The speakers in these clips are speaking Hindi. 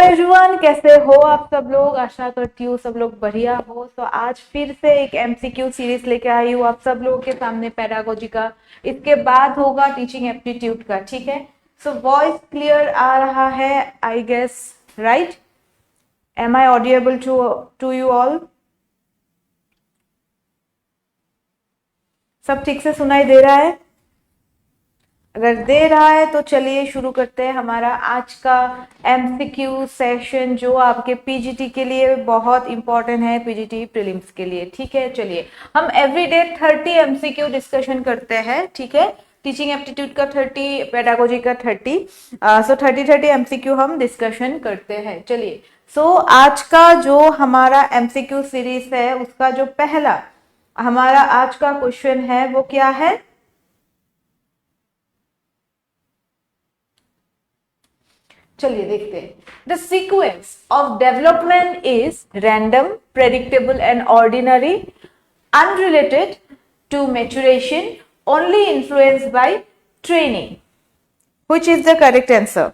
एवरीवन, कैसे हो आप सब लोग। आशा करती हूँ सब लोग बढ़िया हो। तो आज फिर से एक एमसीक्यू सीरीज लेके आई हूँ आप सब लोगों के सामने पेडागोजी का। इसके बाद होगा टीचिंग एप्टीट्यूड का, ठीक है। सो वॉइस क्लियर आ रहा है I guess, right? Am I audible to you all? सब ठीक से सुनाई दे रहा है? अगर दे रहा है तो चलिए शुरू करते हैं हमारा आज का एमसीक्यू सेशन, जो आपके पीजीटी के लिए बहुत इंपॉर्टेंट है, पीजीटी प्रीलिम्स के लिए, ठीक है। चलिए, हम एवरीडे 30 एमसीक्यू डिस्कशन करते हैं, ठीक है। टीचिंग एप्टीट्यूड का 30, पेडागोजी का 30, सो 30 एमसीक्यू हम डिस्कशन करते हैं। चलिए, सो आज का जो हमारा एमसीक्यू सीरीज है उसका जो पहला हमारा आज का क्वेश्चन है वो क्या है? चलिए देखते हैं। The sequence of development is random, predictable and ordinary, unrelated to maturation, only influenced by training. Which is the correct answer?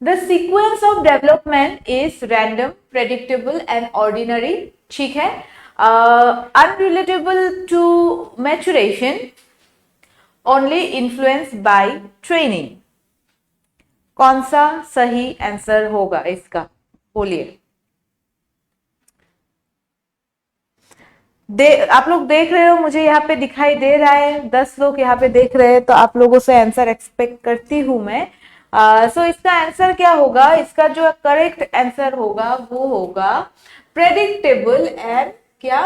The sequence of development is random, predictable and ordinary, ठीक है। Unrelatable to maturation, only influenced by training. कौन सा सही आंसर होगा इसका? बोलिए। आप लोग देख रहे हो, मुझे यहाँ पे दिखाई दे रहा है 10 लोग यहाँ पे देख रहे हैं, तो आप लोगों से आंसर एक्सपेक्ट करती हूं मैं। सो इसका आंसर क्या होगा? इसका जो करेक्ट आंसर होगा वो होगा प्रेडिक्टेबल एंड क्या?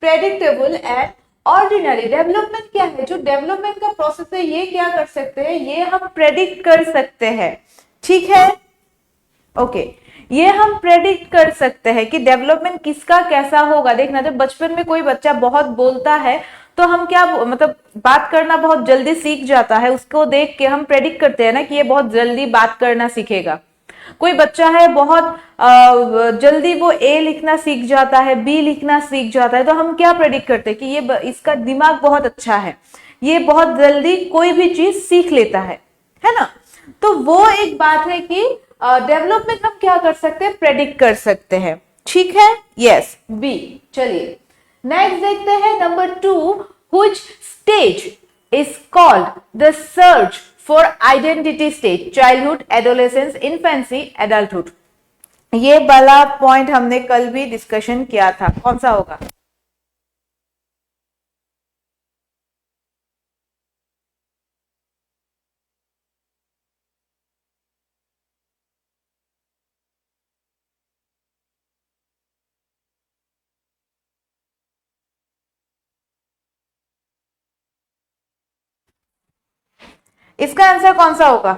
Predictable and ordinary. डेवलपमेंट क्या है? जो डेवलपमेंट का प्रोसेस है ये क्या कर सकते हैं? ये हम प्रेडिक्ट कर सकते हैं, ठीक है। ओके, ये हम प्रेडिक्ट कर सकते हैं कि डेवलपमेंट किसका कैसा होगा। देखना, जब बचपन में कोई बच्चा बहुत बोलता है तो हम क्या मतलब बात करना बहुत जल्दी सीख जाता है, उसको देख के हम प्रेडिक्ट करते हैं ना कि ये बहुत जल्दी बात करना सीखेगा। कोई बच्चा है बहुत जल्दी वो ए लिखना सीख जाता है, बी लिखना सीख जाता है, तो हम क्या प्रेडिक्ट करते हैं कि ये इसका दिमाग बहुत अच्छा है, ये बहुत जल्दी कोई भी चीज सीख लेता है ना। तो वो एक बात है कि डेवलपमेंट हम क्या कर सकते हैं? प्रेडिक्ट कर सकते हैं, ठीक है। Yes, B. चलिए नेक्स्ट देखते हैं number 2। Which stage is called the search for identity stage? Childhood, adolescence, infancy, adulthood. ये वाला पॉइंट हमने कल भी डिस्कशन किया था, कौन सा होगा? इसका आंसर कौन सा होगा?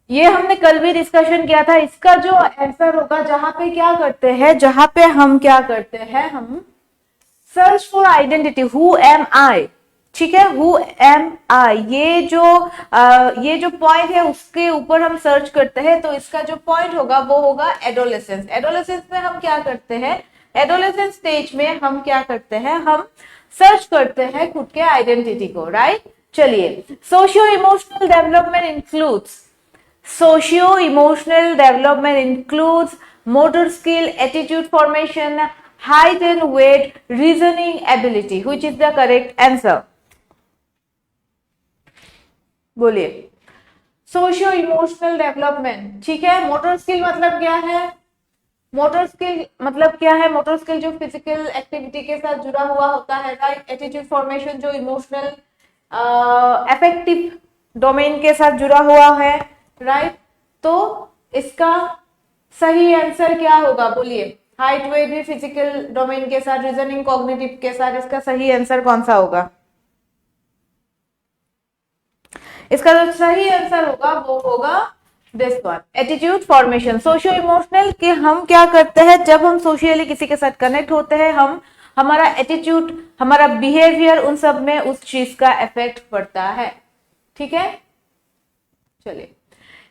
ये हमने कल भी डिस्कशन किया था। इसका जो आंसर होगा, जहां पे क्या करते हैं, जहां पे हम क्या करते हैं, हम search for identity, who am I, ठीक है। हु एम आई, ये जो पॉइंट है उसके ऊपर हम सर्च करते हैं। तो इसका जो पॉइंट होगा वो होगा एडोलेसेंस। एडोलेसेंस में हम क्या करते हैं? एडोलेसेंस स्टेज में हम क्या करते हैं? हम सर्च करते हैं खुद के आइडेंटिटी को, राइट। चलिए, socio emotional development includes Socio-emotional development includes motor skill, attitude formation, height and weight, reasoning ability. Which is the correct answer? बोलिए। सोशियो इमोशनल डेवलपमेंट, ठीक है। मोटर स्किल मतलब क्या है? मोटर स्किल मतलब क्या है? मोटर स्किल जो फिजिकल एक्टिविटी के साथ जुड़ा हुआ होता है, राइट। एटीट्यूड फॉर्मेशन जो इमोशनल अफेक्टिव डोमेन के साथ जुड़ा हुआ है, राइट। तो इसका सही आंसर क्या होगा? बोलिए। हाइट, वेट भी फिजिकल डोमेन के साथ, रीजनिंग कॉग्निटिव के साथ, इसका सही आंसर कौन सा होगा? इसका जो सही आंसर होगा वो होगा this one, attitude formation. Socio emotional के हम क्या करते हैं? जब हम सोशियली किसी के साथ कनेक्ट होते हैं, हम हमारा एटीट्यूड, हमारा बिहेवियर, उन सब में उस चीज का इफेक्ट पड़ता है, ठीक है। चलिए,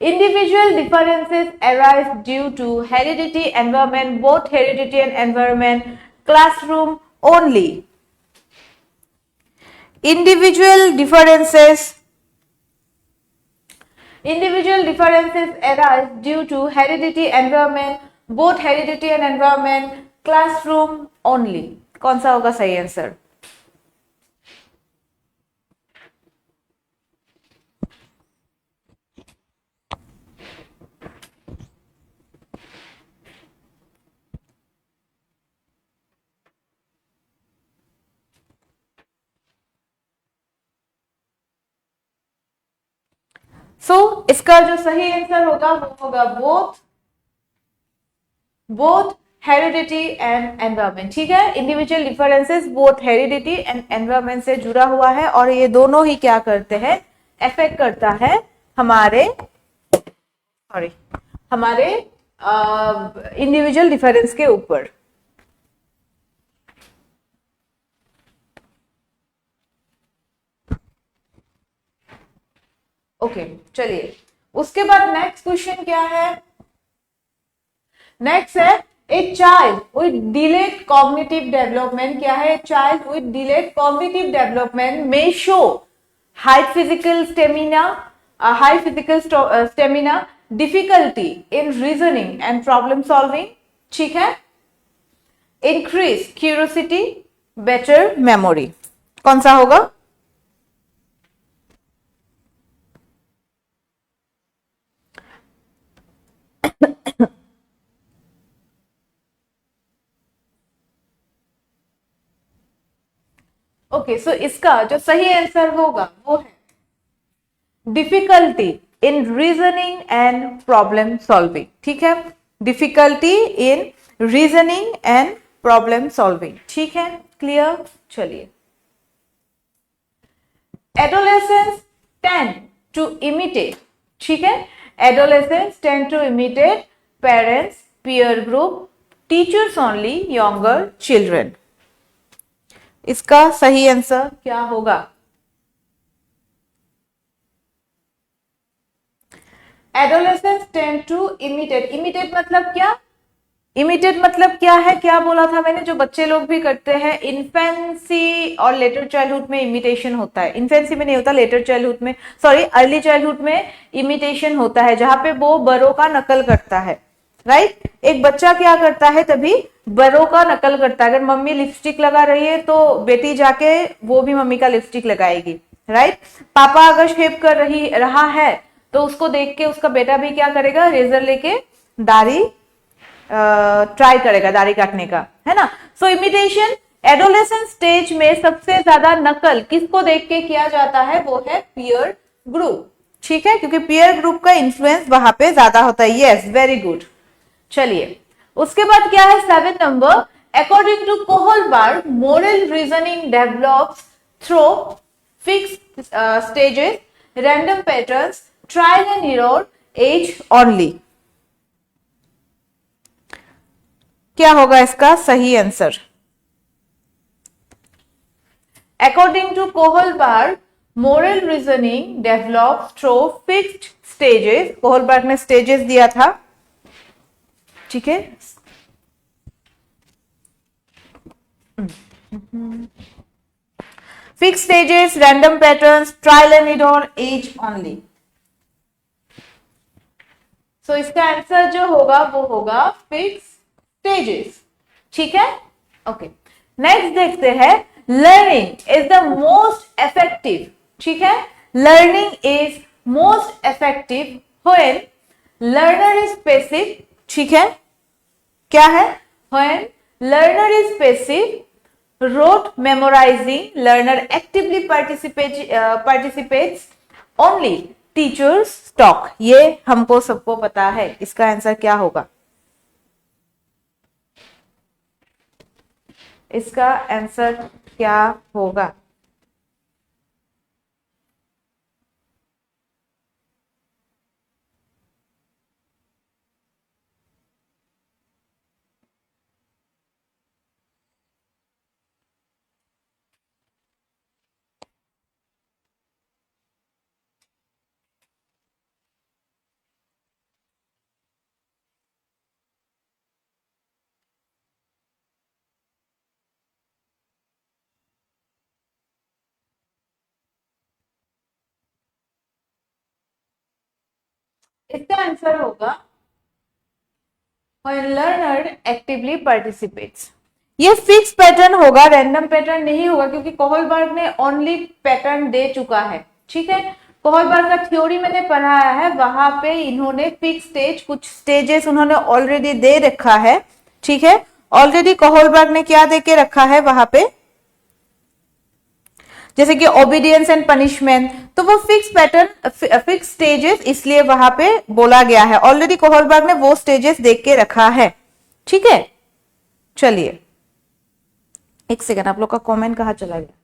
individual differences arise due to heredity, environment, both heredity and environment, classroom only. Individual differences Individual differences arise due to heredity, environment, both heredity and environment, classroom only. कौन सा होगा सही आंसर? इसका जो सही आंसर होगा वो होगा बोथ हेरिडिटी एंड एनवायरमेंट. ठीक है, individual differences both heredity and environment से जुड़ा हुआ है और ये दोनों ही क्या करते हैं, अफेक्ट करता है हमारे इंडिविजुअल डिफरेंस के ऊपर. ओके चलिए, उसके बाद नेक्स्ट क्वेश्चन क्या है? नेक्स्ट है a child with delayed cognitive development. क्या है? Child with delayed cognitive development may show high physical stamina, difficulty in reasoning and problem solving. ठीक है, इंक्रीज क्यूरियोसिटी, बेटर मेमोरी. कौन सा होगा? ओके सो इसका जो सही आंसर होगा वो है difficulty in reasoning and problem solving. ठीक है, difficulty in reasoning and problem solving. ठीक है, क्लियर. चलिए, एडोलेसेंस टेंड टू इमिटेट. ठीक है, adolescence tend to imitate parents, peer group, teachers only, younger children. इसका सही आंसर क्या होगा? Adolescence tend to imitate. Imitate मतलब क्या? इमिटेट मतलब क्या है? क्या बोला था मैंने? जो बच्चे लोग भी करते हैं इन्फेंसी और लेटर चाइल्डहुड में इमिटेशन होता है. इन्फेंसी में नहीं होता, लेटर चाइल्डहुड में, सॉरी अर्ली चाइल्डहुड में इमिटेशन होता है जहां पे वो बड़ों का नकल करता है. राइट, एक बच्चा क्या करता है तभी बड़ों का नकल करता है. अगर मम्मी लिपस्टिक लगा रही है तो बेटी जाके वो भी मम्मी का लिपस्टिक लगाएगी. राइट, पापा अगर शेव कर रहा है तो उसको देख के उसका बेटा भी क्या करेगा, रेजर लेके दाढ़ी ट्राई करेगा, दाढ़ी काटने का, है ना. सो इमिटेशन एडोलेसेंट स्टेज में सबसे ज्यादा नकल किसको देख के किया जाता है? वो है पीयर ग्रुप. ठीक है, क्योंकि पीयर ग्रुप का इन्फ्लुएंस वहां पे ज्यादा होता है. Yes, very good. चलिए, उसके बाद क्या है 7 नंबर. According to Kohlberg, moral reasoning develops through fixed stages, random patterns, trial and error, age only. क्या होगा इसका सही answer? According to Kohlberg, moral reasoning develops through fixed stages. Kohlberg ने स्टेजेस दिया था. ठीक है, fixed stages, random patterns, trial and error, age only. So इसका आंसर जो होगा वो होगा फिक्स स्टेजेस. ठीक है, ओके. नेक्स्ट देखते हैं, learning is the most effective. ठीक है, learning is most effective when learner is passive. ठीक है, क्या है? When learner is passive, rote memorizing, learner actively participates, only teachers talk. ये हमको सबको पता है. इसका आंसर क्या होगा? इसका आंसर क्या होगा? इसका आंसर होगा when learner actively participates। ये फिक्स पैटर्न होगा, रैंडम पैटर्न नहीं होगा, क्योंकि कोहलबर्ग ने ओनली पैटर्न दे चुका है। ठीक है, कोहलबर्ग का थ्योरी मैंने पढ़ाया है, वहां पे इन्होंने फिक्स स्टेज, कुछ स्टेजेस उन्होंने ऑलरेडी दे रखा है। ठीक है, ऑलरेडी कोहलबर्ग ने क्या दे के रखा है वहां पे, जैसे कि ओबीडियंस एंड पनिशमेंट, तो वो फिक्स पैटर्न, फिक्स स्टेजेस इसलिए वहां पे बोला गया है। ऑलरेडी कोहलबर्ग ने वो स्टेजेस देख के रखा है। ठीक है, चलिए एक सेकंड, आप लोग का कमेंट कहाँ चला गया?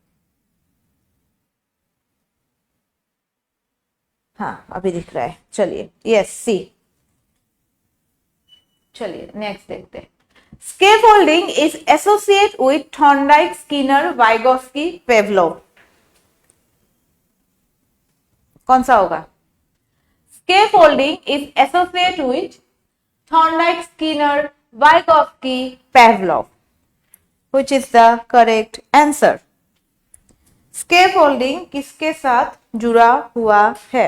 हाँ अभी दिख रहा है, चलिए यस सी। चलिए नेक्स्ट देखते हैं। Scaffolding is associate with Thorndike, Skinner, Vygotsky, Pavlov. कौन सा होगा? Scaffolding is associate with Thorndike, Skinner, Vygotsky, Pavlov. Which is the correct answer? Scaffolding किसके साथ जुड़ा हुआ है?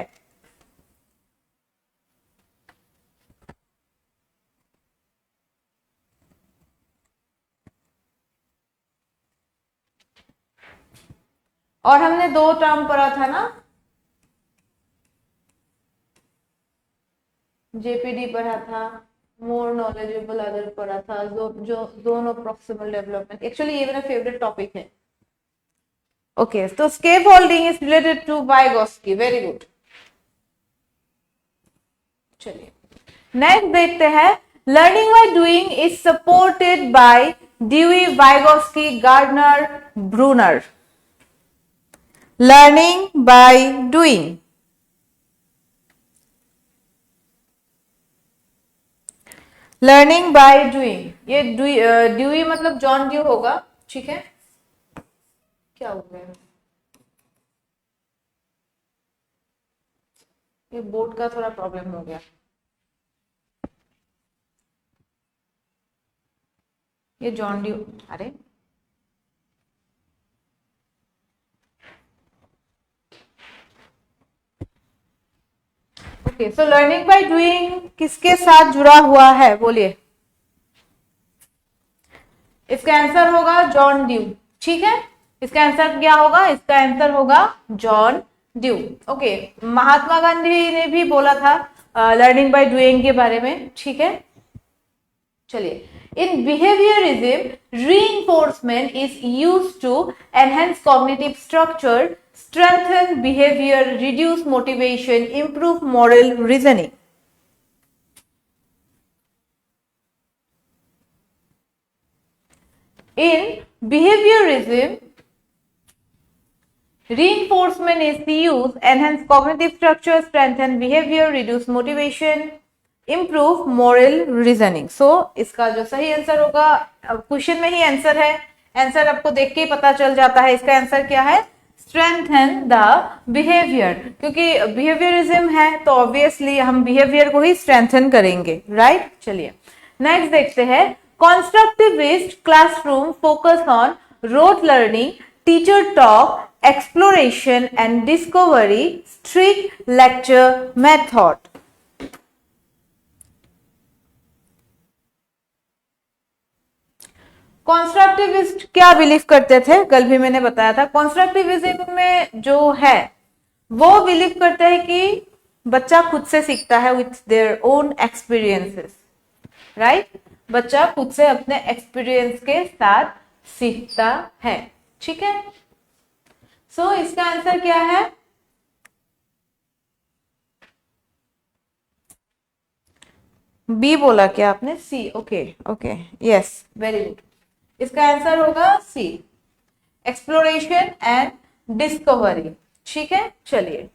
और हमने दो टर्म पढ़ा था ना, जेपीडी पढ़ा था, मोर नॉलेजेबल अदर पढ़ा था, जो zone of proximal development. Actually ये मेरा फेवरेट टॉपिक है। ओके, तो scaffolding is related to Vygotsky, very good. चलिए नेक्स्ट देखते हैं। Learning by doing is supported by Dewey, Vygotsky, Gardner, Bruner. Learning by doing, learning by doing, ये ड्यूई मतलब जॉन ड्यू होगा। ठीक है, क्या हो गया? ये बोर्ड का थोड़ा प्रॉब्लम हो गया। ये जॉन ड्यू, अरे okay, so learning by doing किसके साथ जुड़ा हुआ है बोलिए? इसका आंसर होगा जॉन ड्यू। ठीक है, इसका आंसर क्या होगा? इसका आंसर होगा John due. Okay, Mahatma Gandhi ने भी बोला था लर्निंग बाय डूइंग के बारे में। ठीक है, चलिए इन behaviourism reinforcement is used to enhance cognitive structure, strengthen behavior, reduce motivation, improve moral reasoning। In behaviorism, reinforcement is used enhance cognitive structure, strengthen behavior, reduce motivation, improve moral reasoning। so इसका जो सही आंसर होगा, क्वेश्चन में ही आंसर है, आंसर आपको देख के ही पता चल जाता है। इसका आंसर क्या है? स्ट्रेंथन द बिहेवियर, क्योंकि बिहेवियरिज्म है तो ऑब्वियसली हम बिहेवियर को ही स्ट्रेंथन करेंगे, राइट। चलिए नेक्स्ट देखते हैं। Constructivist classroom focus on rote learning, teacher talk, exploration and discovery, strict lecture method। कॉन्स्ट्रक्टिविस्ट क्या बिलीव करते थे? कल भी मैंने बताया था, कॉन्स्ट्रक्टिविज्म में जो है वो बिलीव करते हैं कि बच्चा खुद से सीखता है with their own experiences, right. बच्चा खुद से अपने एक्सपीरियंस के साथ सीखता है। ठीक है, सो इसका आंसर क्या है? बी बोला क्या आपने? C, okay okay, yes very good. इसका आंसर होगा सी, एक्सप्लोरेशन एंड डिस्कवरी। ठीक है, चलिए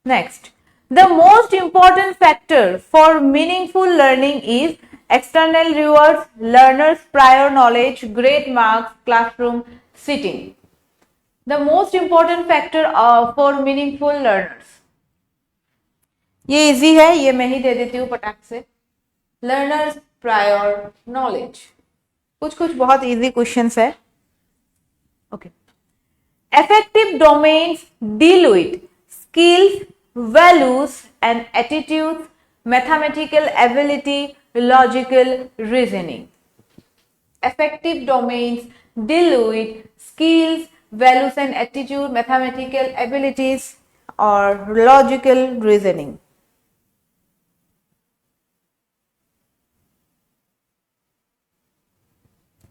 next. The most important factor for meaningful learning is external rewards, learners prior knowledge, grade marks, classroom sitting. The most important factor for meaningful learners, ये इजी है, ये मैं ही दे देती हूँ पटाख से। लर्नर्स प्रायर नॉलेज, कुछ कुछ बहुत इजी क्वेश्चंस है। Okay, effective domains deal with skills, values and attitudes, mathematical ability, logical reasoning. Affective domains deal with skills, values and attitude, mathematical abilities or logical reasoning.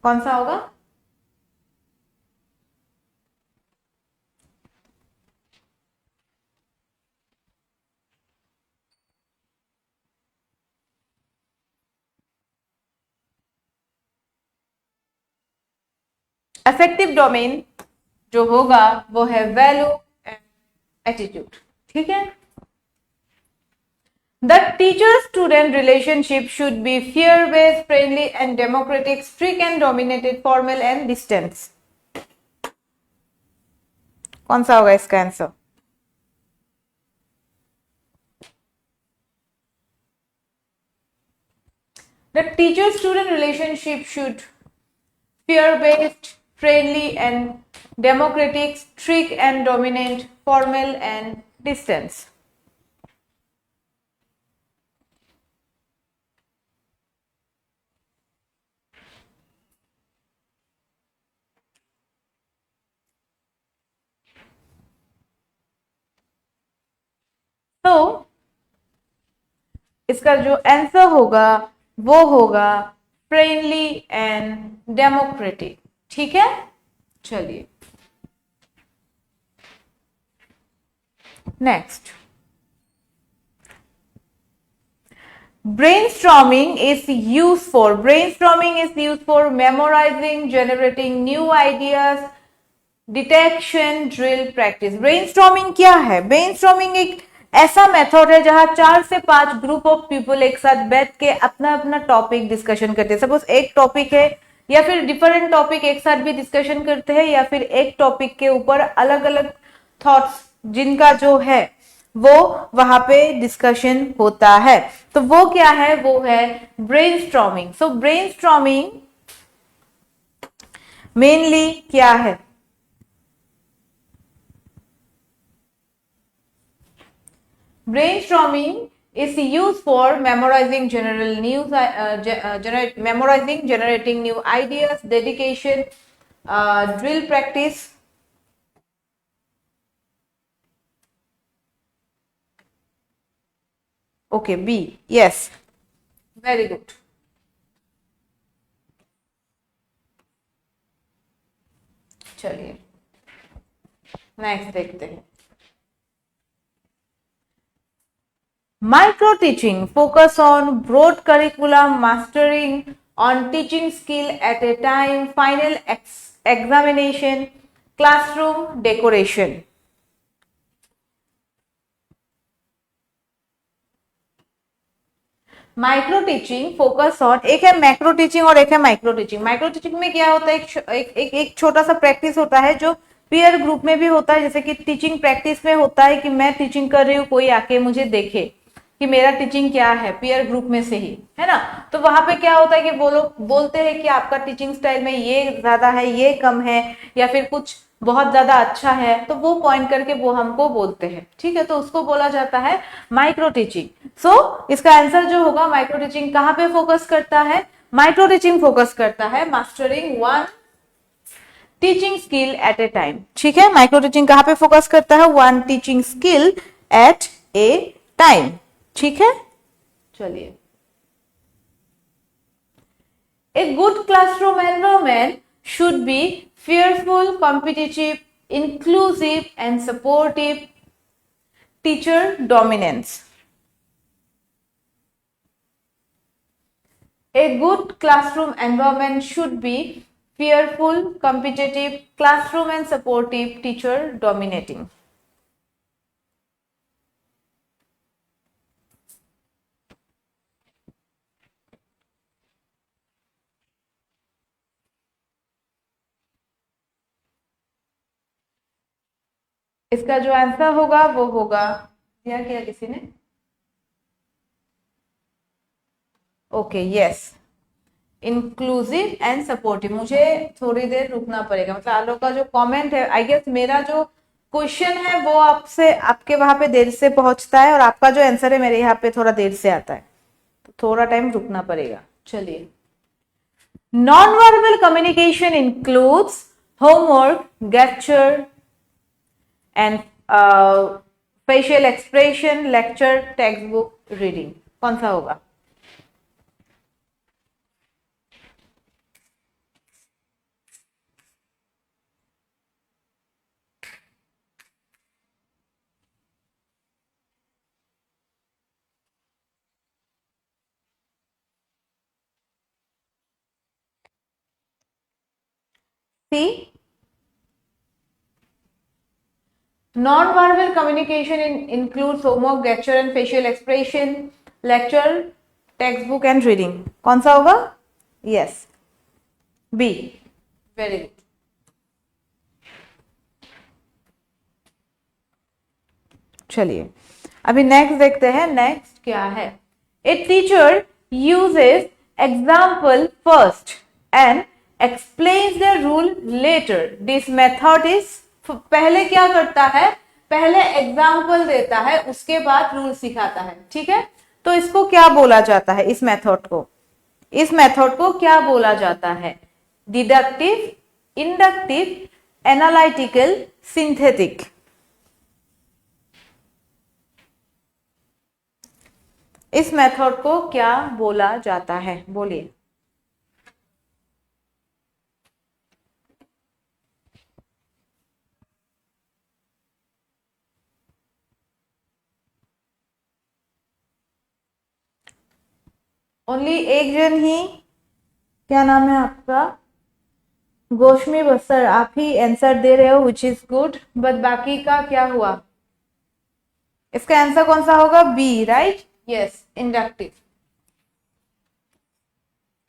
कौन सा होगा? अफेक्टिव डोमेन जो होगा वो है वैल्यू एंड एटीट्यूड. ठीक है. The teacher-student relationship should be fear-based, friendly and democratic, strict and dominated, formal and distant. कौन सा होगा इसका answer? The teacher-student relationship should fear-based, friendly and democratic, strict and dominant, formal and distant. तो इसका जो आंसर होगा वो होगा फ्रेंडली एंड डेमोक्रेटिक. ठीक है. चलिए next. Brainstorming is used for memorizing, generating new ideas, detection, drill, practice. Brainstorming क्या है? ब्रेनस्टॉर्मिंग एक ऐसा मेथड है जहां 4 से 5 ग्रुप ऑफ पीपल एक साथ बैठ के अपना अपना टॉपिक डिस्कशन करते हैं. सपोज एक टॉपिक है या फिर डिफरेंट टॉपिक एक साथ भी डिस्कशन करते हैं या फिर एक टॉपिक के ऊपर अलग अलग थॉट्स जिनका जो है वो वहां पे डिस्कशन होता है. तो वो क्या है? वो है ब्रेनस्टॉर्मिंग. सो ब्रेनस्टॉर्मिंग मेनली क्या है? Brainstorming is used for memorizing general news, generating new ideas, dedication, drill practice. Okay, B. Yes. Very good. चलिए नेक्स्ट देखते हैं. Micro teaching focus on broad curriculum, mastering on teaching skill at a time, final examination, classroom decoration. Micro teaching focus on, एक है मैक्रो टीचिंग और एक है माइक्रो टीचिंग. माइक्रो टीचिंग में क्या होता है? एक छोटा सा प्रैक्टिस होता है जो पीयर ग्रुप में भी होता है. जैसे कि टीचिंग प्रैक्टिस में होता है कि मैं टीचिंग कर रही हूँ, कोई आके मुझे देखे कि मेरा टीचिंग क्या है, पीयर ग्रुप में से ही, है ना. तो वहां पे क्या होता है कि वो लोग बोलते हैं कि आपका टीचिंग स्टाइल में ये ज्यादा है, ये कम है, या फिर कुछ बहुत ज्यादा अच्छा है, तो वो पॉइंट करके वो हमको बोलते हैं. ठीक है. तो उसको बोला जाता है माइक्रो टीचिंग. सो इसका आंसर जो होगा, माइक्रो टीचिंग कहाँ पे फोकस करता है? माइक्रो टीचिंग फोकस करता है mastering one teaching skill eight ए टाइम. ठीक है. माइक्रो टीचिंग कहाँ पे फोकस करता है? वन टीचिंग स्किल एट ए टाइम. ठीक है. चलिए. A good classroom environment should be fearful, competitive, inclusive and supportive. Teacher dominance. A good classroom environment should be fearful, competitive, classroom and supportive, teacher dominating. इसका जो आंसर होगा वो होगा, दिया क्या किसी ने? Okay, yes, inclusive and supportive. मुझे थोड़ी देर रुकना पड़ेगा. मतलब आप लोग का जो कमेंट है, आई गेस मेरा जो क्वेश्चन है वो आपसे आपके वहां पे देर से पहुंचता है और आपका जो आंसर है मेरे यहाँ पे थोड़ा देर से आता है, तो थोड़ा टाइम रुकना पड़ेगा। चलिए, non verbal communication includes homework, gesture and facial expression, lecture, text book, reading. कौन सा होगा? सी, non-verbal communication includes homework, gesture and facial expression, lecture, textbook and reading। कौन सा होगा? Yes, B, very good। चलिए, अभी नेक्स्ट देखते हैं। नेक्स्ट क्या है? A teacher uses example first and explains the rule later. This method is, पहले क्या करता है? पहले एग्जाम्पल देता है, उसके बाद रूल सिखाता है। ठीक है, तो इसको क्या बोला जाता है? इस मेथड को, इस मेथड को क्या बोला जाता है? Deductive, inductive, analytical, synthetic. इस मेथड को क्या बोला जाता है? बोलिए। ओनली एक जन ही, क्या नाम है आपका? गोशमी बसर, आप ही आंसर दे रहे हो, विच इज गुड, बट बाकी का क्या हुआ? इसका आंसर कौन सा होगा? B, right? Yes, inductive.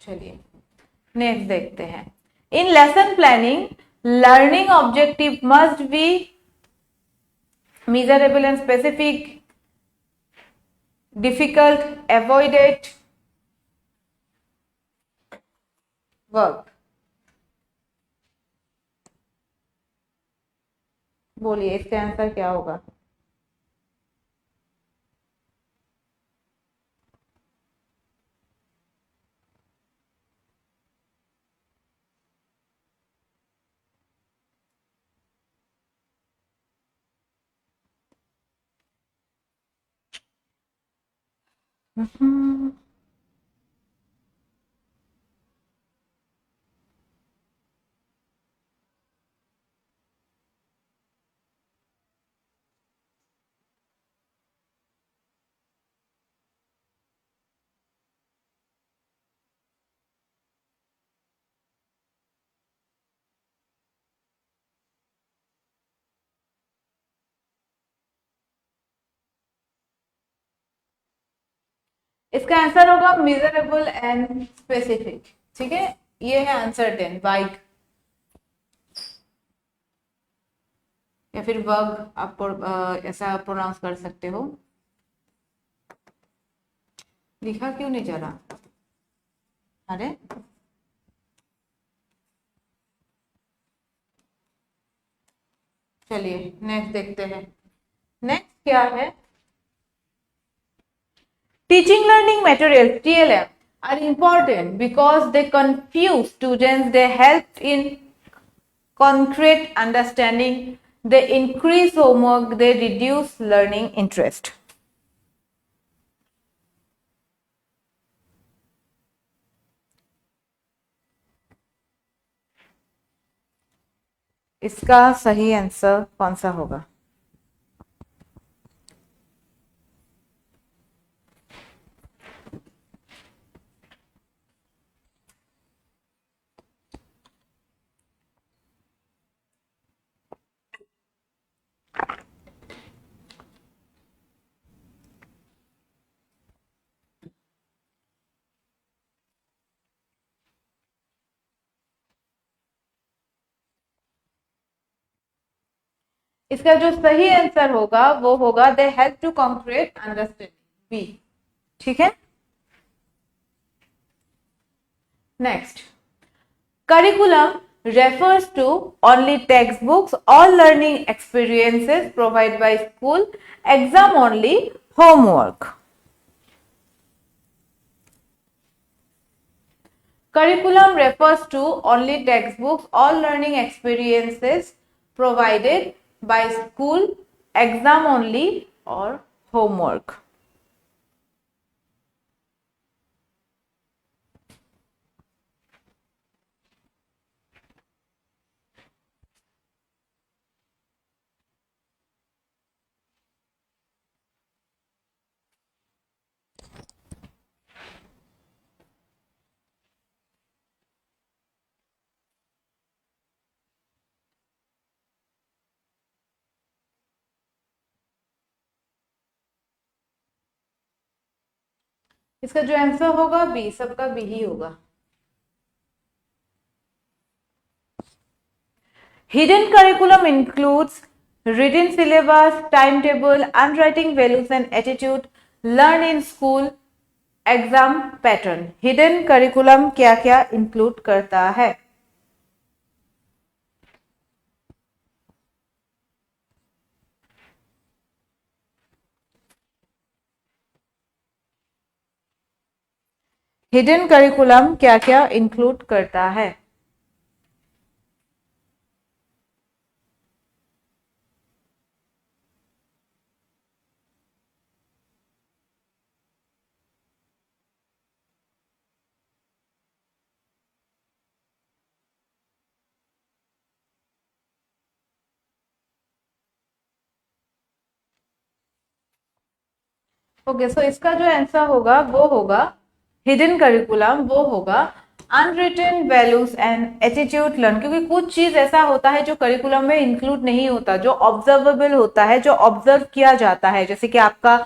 चलिए नेक्स्ट देखते हैं। In lesson planning, learning objective must be measurable and specific, difficult, avoided, verb। बोलिए इसका आंसर क्या होगा? इसका आंसर होगा मेजरेबल एंड स्पेसिफिक। ठीक है, ये है आंसर 10, बाइक या फिर वर्ब, आप ऐसा प्रोनाउंस कर सकते हो। लिखा क्यों नहीं जा रहा? अरे चलिए नेक्स्ट देखते हैं। नेक्स्ट क्या है? Teaching learning materials, TLM, are important because they confuse students, they help in concrete understanding, they increase homework, they reduce learning interest। इसका सही आंसर कौन सा होगा? इसका जो सही आंसर होगा वो होगा they help to concrete understanding, B. ठीक है, next, curriculum refers to only textbooks or learning experiences provided by school, exam only, homework. Curriculum refers to only textbooks or learning experiences provided by school, exam only, or homework. इसका जो आंसर होगा बी, सबका बी ही होगा. Hidden curriculum includes written syllabus, timetable, handwriting values and attitude, learn in school, exam pattern. Hidden curriculum क्या क्या इंक्लूड करता है? हिडन करिकुलम क्या क्या इंक्लूड करता है? ओके, सो इसका जो आंसर होगा वो होगा हिडन करिकुलम, वो होगा unwritten values and attitude learn. क्योंकि कुछ चीज ऐसा होता है जो करिकुलम में इंक्लूड नहीं होता, जो ऑब्जर्वेबल होता है, जो ऑब्जर्व किया जाता है, जैसे कि आपका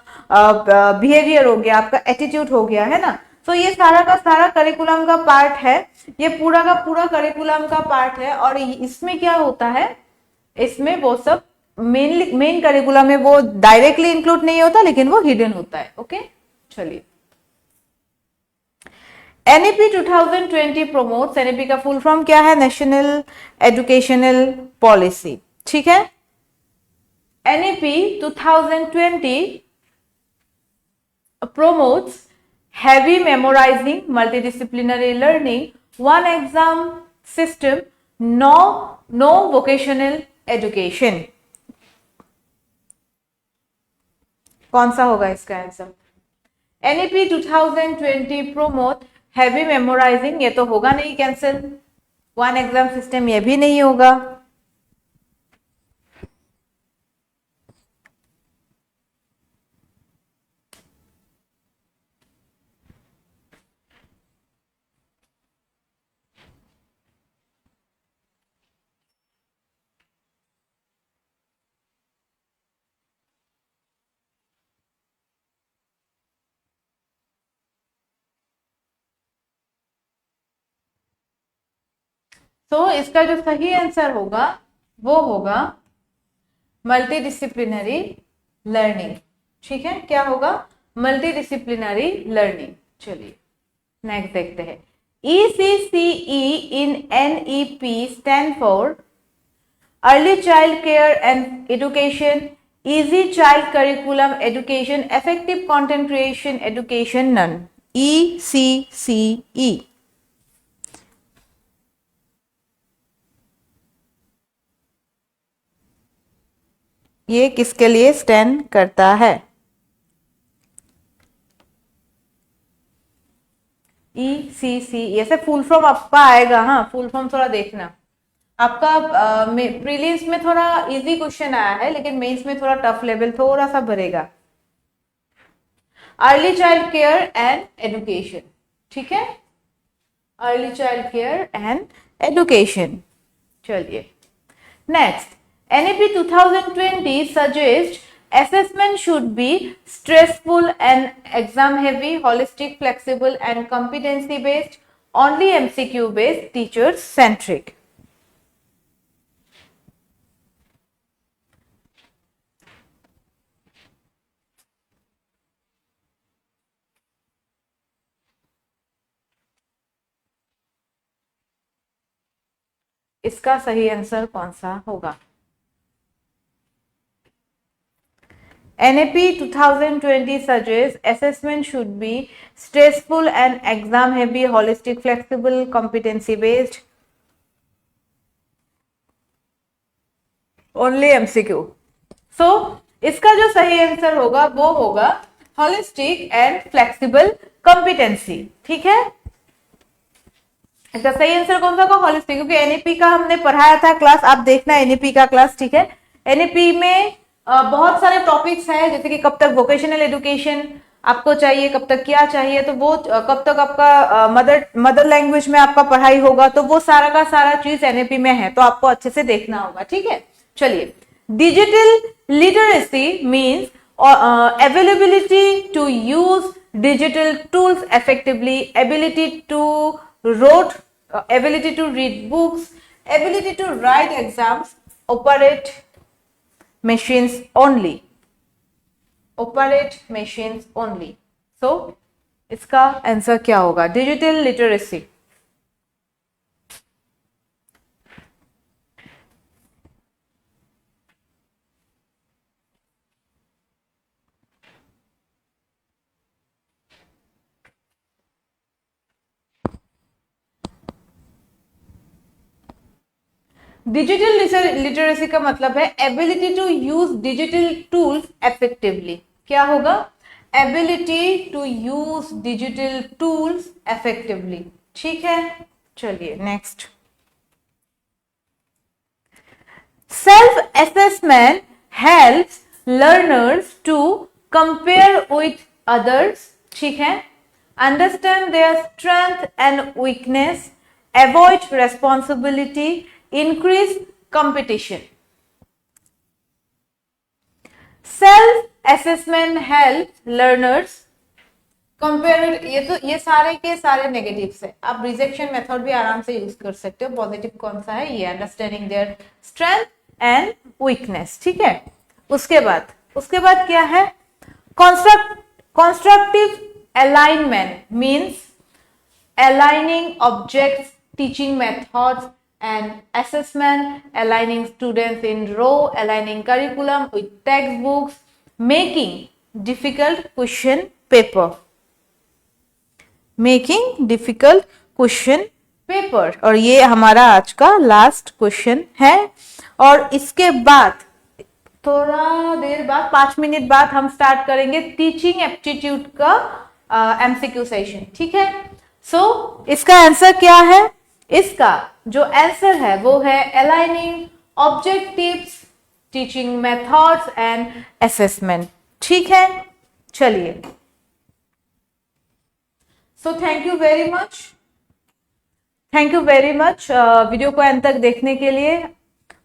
बिहेवियर हो गया, आपका एटीट्यूड हो गया, है ना. तो ये सारा का सारा करिकुलम का पार्ट है, ये पूरा का पूरा करिकुलम का पार्ट है. और इसमें क्या होता है, इसमें वो सब मेन करिकुलम में वो डायरेक्टली इंक्लूड नहीं होता, लेकिन वो हिडन होता है. ओके, चलिए. एनईपी 2020 प्रोमोट्स, एनईपी का फुल फॉर्म क्या है? National educational policy. ठीक है. NEP 2020 promotes heavy memorizing, multidisciplinary learning, one exam system, no vocational education. कौन सा होगा इसका answer? NEP 2020 promote heavy memorising, ये तो होगा नहीं, कैंसिल. वन एग्जाम सिस्टम, ये भी नहीं होगा. तो इसका जो सही आंसर होगा वो होगा मल्टीडिसिप्लिनरी लर्निंग. ठीक है, क्या होगा? Multidisciplinary learning. चलिए नेक्स्ट देखते हैं. ECCE in NEP stand for Early Child Care and Education, Easy Child Curriculum Education, Effective Content Creation Education, none. ECCE. ये किसके लिए स्टैंड करता है? ECC, ऐसे फुल फॉर्म आपका आएगा. हाँ, फुल फॉर्म थोड़ा देखना. आपका प्रीलिम्स में थोड़ा इजी क्वेश्चन आया है, लेकिन मेंस में थोड़ा टफ लेवल थोड़ा सा भरेगा. Early child care and education. ठीक है, early child care and education. चलिए next. NEP 2020 suggests assessment should be stressful and exam heavy, holistic, flexible and competency based, only MCQ based, teachers centric. इसका सही आंसर कौन सा होगा? NAP 2020 suggests assessment should be stressful and exam heavy, holistic, flexible, competency based, only MCQ. So इसका जो सही आंसर होगा वो होगा होलिस्टिक एंड फ्लेक्सिबल कॉम्पिटेंसी। ठीक है, इसका सही आंसर कौन सा होगा? होलिस्टिक, क्योंकि एनईपी का हमने पढ़ाया था क्लास, आप देखना एनईपी का क्लास। ठीक है, एनईपी में बहुत सारे टॉपिक्स हैं, जैसे कि कब तक वोकेशनल एजुकेशन आपको चाहिए, कब तक क्या चाहिए, तो वो कब तक आपका मदर लैंग्वेज में आपका पढ़ाई होगा, तो वो सारा का सारा चीज एनईपी में है, तो आपको अच्छे से देखना होगा। ठीक है, चलिए, digital literacy means availability to use digital tools effectively, ability to ability to read books, ability to write exams, operate machines only, operate machines only. So इसका आंसर क्या होगा? Digital literacy. डिजिटल लिटरेसी का मतलब है ability to use digital tools effectively. क्या होगा? Ability to use digital tools effectively. ठीक है, चलिए next. Self assessment helps learners to compare with others. ठीक है, understand their strength and weakness, avoid responsibility, increase competition. Self assessment helps learners compare, ये सारे के सारे नेगेटिव्स है, आप रिजेक्शन मेथड भी आराम से यूज कर सकते हो। पॉजिटिव कौन सा है? ये understanding their strength and weakness. ठीक है, उसके बाद क्या है? Constructive alignment means aligning objects, teaching methods and assessment, aligning students in row, aligning curriculum with textbooks, making difficult question paper, making difficult question paper। और ये हमारा आज का लास्ट क्वेश्चन है, और इसके बाद थोड़ा देर बाद 5 मिनट बाद हम स्टार्ट करेंगे टीचिंग एप्टीट्यूड का एमसीक्यू सेशन। ठीक है, सो इसका आंसर क्या है? इसका जो आंसर है वो है aligning objectives, teaching methods and assessment. ठीक है, चलिए, so thank you very much video को अंत तक देखने के लिए।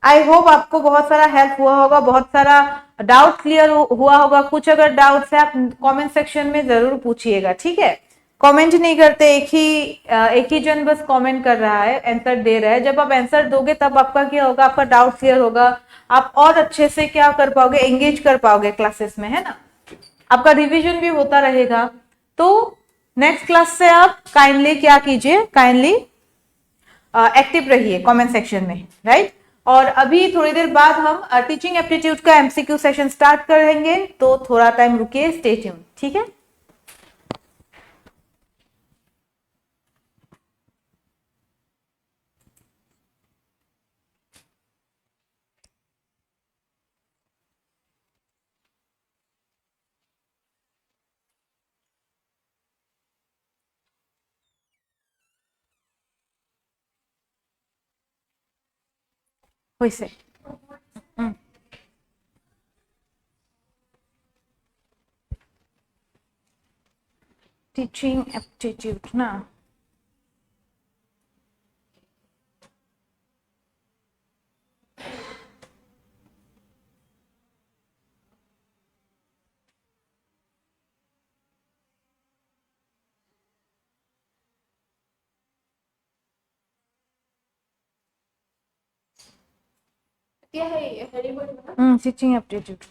आई होप आपको बहुत सारा हेल्प हुआ होगा, बहुत सारा डाउट क्लियर हुआ होगा। कुछ अगर डाउट्स है आप कमेंट सेक्शन में जरूर पूछिएगा। ठीक है, कमेंट नहीं करते, एक ही जन बस कमेंट कर रहा है, आंसर दे रहा है। जब आप आंसर दोगे तब आपका क्या होगा? आपका डाउट क्लियर होगा, आप और अच्छे से क्या कर पाओगे? एंगेज कर पाओगे क्लासेस में, है ना? आपका रिवीजन भी होता रहेगा। तो नेक्स्ट क्लास से आप काइंडली क्या कीजिए? काइंडली एक्टिव रहिए कमेंट सेक्शन में, राइट? और अभी थोड़ी देर बाद हम टीचिंग एप्टीट्यूड का एमसीक्यू सेशन स्टार्ट करेंगे, तो थोड़ा टाइम रुकिए, स्टे ट्यून। ठीक है, वैसे टीचिंग एप्टीट्यूड ना, टीचिंग एप्टीट्यूड